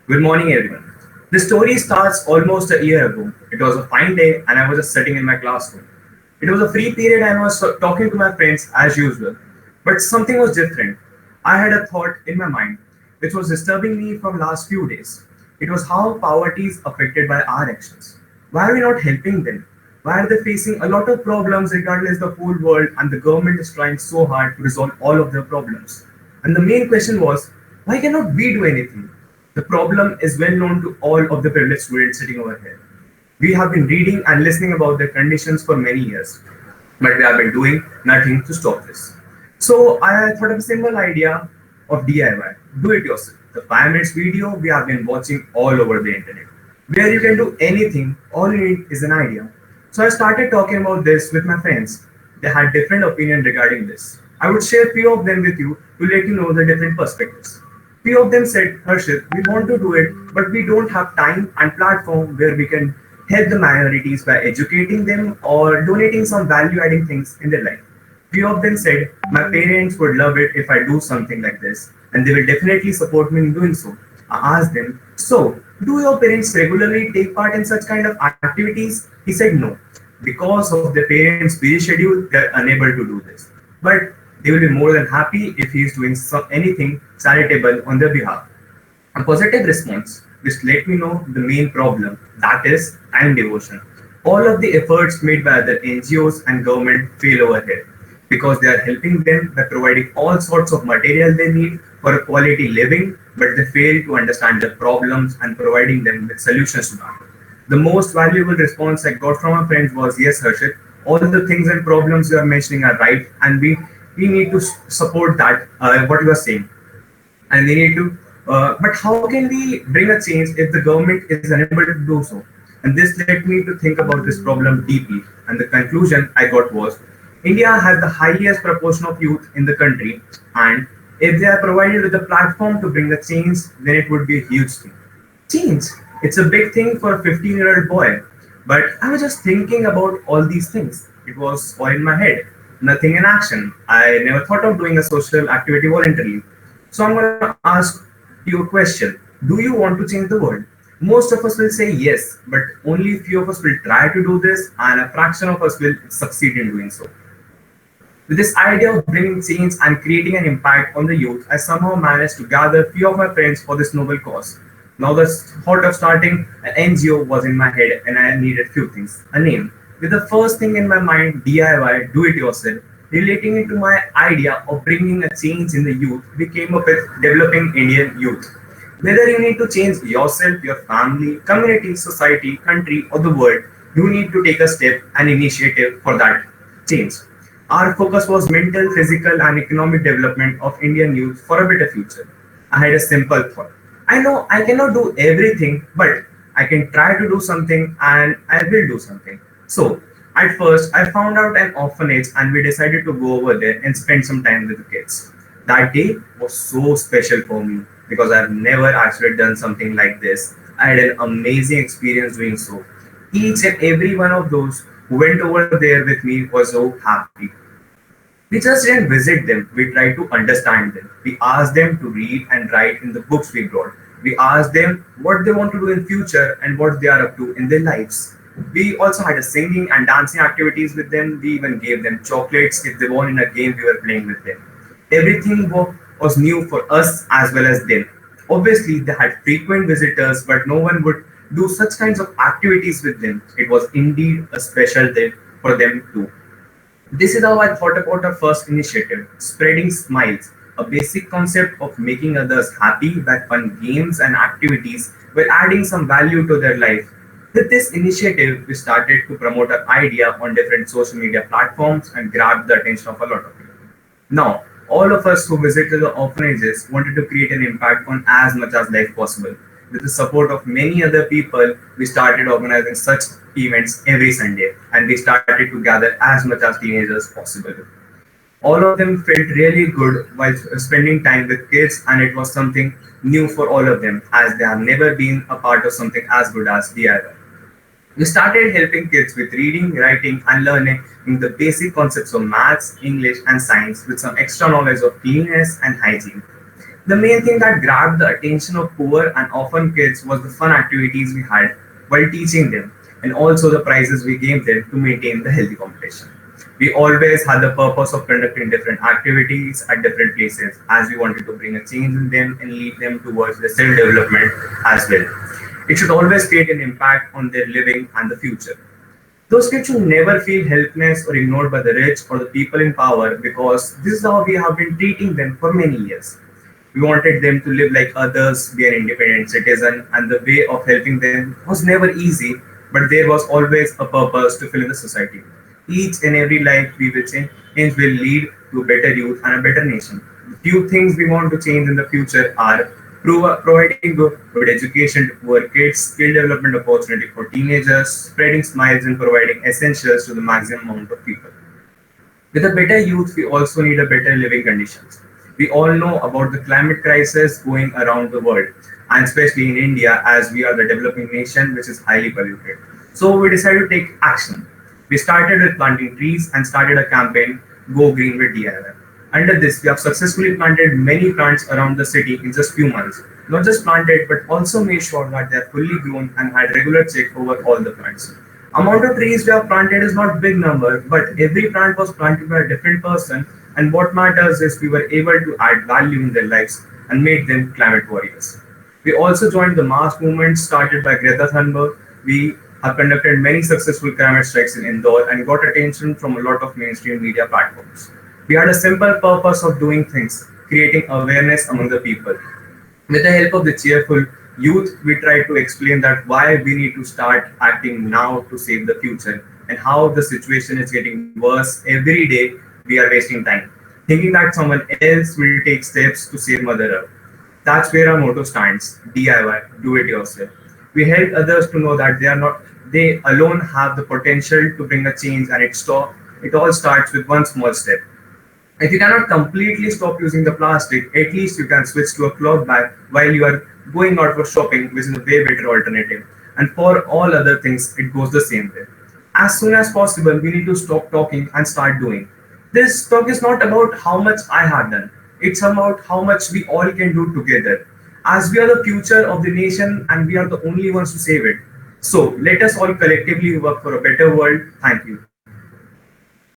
Good morning, everyone. The story starts almost a year ago. It was a fine day, and I was just sitting in my classroom. It was a free period, and I was talking to my friends as usual. But something was different. I had a thought in my mind, which was disturbing me from last few days. It was how poverty is affected by our actions. Why are we not helping them? Why are they facing a lot of problems regardless the whole world, and the government is trying so hard to resolve all of their problems? And the main question was, why cannot we do anything? The problem is well known to all of the privileged students sitting over here. We have been reading and listening about their conditions for many years, but we have been doing nothing to stop this. So I thought of a simple idea of DIY, do it yourself. The 5 minutes video we have been watching all over the internet, where you can do anything, all you need is an idea. So I started talking about this with my friends. They had different opinions regarding this. I would share few of them with you to let you know the different perspectives. Few of them said, Harshit, we want to do it, but we don't have time and platform where we can help the minorities by educating them or donating some value adding things in their life. Few of them said, my parents would love it if I do something like this, and they will definitely support me in doing so. I asked them, so do your parents regularly take part in such kind of activities? He said no. Because of their parents' busy schedule, they're unable to do this. But they will be more than happy if he is doing anything charitable on their behalf. A positive response, which let me know the main problem, that is time devotion. All of the efforts made by other NGOs and government fail over here because they are helping them by providing all sorts of material they need for a quality living, but they fail to understand the problems and providing them with solutions to that. The most valuable response I got from my friends was, yes, Harshit, all the things and problems you are mentioning are right, and we need to support that, what you are saying, and we need to. But how can we bring a change if the government is unable to do so? And this led me to think about this problem deeply. And the conclusion I got was, India has the highest proportion of youth in the country, and if they are provided with a platform to bring a change, then it would be a huge thing. Change. It's a big thing for a 15-year-old boy. But I was just thinking about all these things. It was all in my head, nothing in action. I never thought of doing a social activity voluntarily. So I'm going to ask you a question. Do you want to change the world? Most of us will say yes, but only few of us will try to do this, and a fraction of us will succeed in doing so. With this idea of bringing change and creating an impact on the youth, I somehow managed to gather few of my friends for this noble cause. Now the thought of starting an NGO was in my head, and I needed few things. A name. With the first thing in my mind, DIY, do it yourself, relating it to my idea of bringing a change in the youth, we came up with developing Indian youth. Whether you need to change yourself, your family, community, society, country, or the world, you need to take a step and initiative for that change. Our focus was mental, physical, and economic development of Indian youth for a better future. I had a simple thought. I know I cannot do everything, but I can try to do something and I will do something. So, at first, I found out an orphanage and we decided to go over there and spend some time with the kids. That day was so special for me because I've never actually done something like this. I had an amazing experience doing so. Each and every one of those who went over there with me was so happy. We just didn't visit them, we tried to understand them. We asked them to read and write in the books we brought. We asked them what they want to do in future and what they are up to in their lives. We also had a singing and dancing activities with them. We even gave them chocolates if they won in a game we were playing with them. Everything was new for us as well as them. Obviously, they had frequent visitors, but no one would do such kinds of activities with them. It was indeed a special day for them too. This is how I thought about our first initiative, spreading smiles, a basic concept of making others happy by fun games and activities while adding some value to their life. With this initiative, we started to promote our idea on different social media platforms and grabbed the attention of a lot of people. Now, all of us who visited the orphanages wanted to create an impact on as much as life possible. With the support of many other people, we started organizing such events every Sunday, and we started to gather as much as teenagers possible. All of them felt really good while spending time with kids, and it was something new for all of them as they have never been a part of something as good as DIY. We started helping kids with reading, writing, and learning the basic concepts of maths, English, and science with some extra knowledge of cleanliness and hygiene. The main thing that grabbed the attention of poor and orphan kids was the fun activities we had while teaching them, and also the prizes we gave them to maintain the healthy competition. We always had the purpose of conducting different activities at different places as we wanted to bring a change in them and lead them towards the self development as well. It should always create an impact on their living and the future. Those kids should never feel helpless or ignored by the rich or the people in power because this is how we have been treating them for many years. We wanted them to live like others, be an independent citizen, and the way of helping them was never easy, but there was always a purpose to fill in the society. Each and every life we will change will lead to a better youth and a better nation. The few things we want to change in the future are providing good education to poor kids, skill development opportunity for teenagers, spreading smiles and providing essentials to the maximum amount of people. With a better youth, we also need a better living conditions. We all know about the climate crisis going around the world, and especially in India, as we are the developing nation which is highly polluted. So we decided to take action. We started with planting trees and started a campaign, Go Green with DIY. Under this, we have successfully planted many plants around the city in just few months. Not just planted, but also made sure that they are fully grown and had regular check over all the plants. Amount of trees we have planted is not big number, but every plant was planted by a different person. And what matters is we were able to add value in their lives and make them climate warriors. We also joined the mass movement started by Greta Thunberg. We have conducted many successful climate strikes in Indore and got attention from a lot of mainstream media platforms. We had a simple purpose of doing things, creating awareness among the people. With the help of the cheerful youth, we tried to explain that why we need to start acting now to save the future and how the situation is getting worse every day. We are wasting time thinking that someone else will take steps to save Mother Earth. That's where our motto stands: DIY, do it yourself. We help others to know that they alone have the potential to bring a change, and it all starts with one small step. If you cannot completely stop using the plastic, at least you can switch to a cloth bag while you are going out for shopping, which is a way better alternative. And for all other things, it goes the same way. As soon as possible, we need to stop talking and start doing. This talk is not about how much I have done, it's about how much we all can do together. As we are the future of the nation and we are the only ones to save it. So let us all collectively work for a better world. Thank you.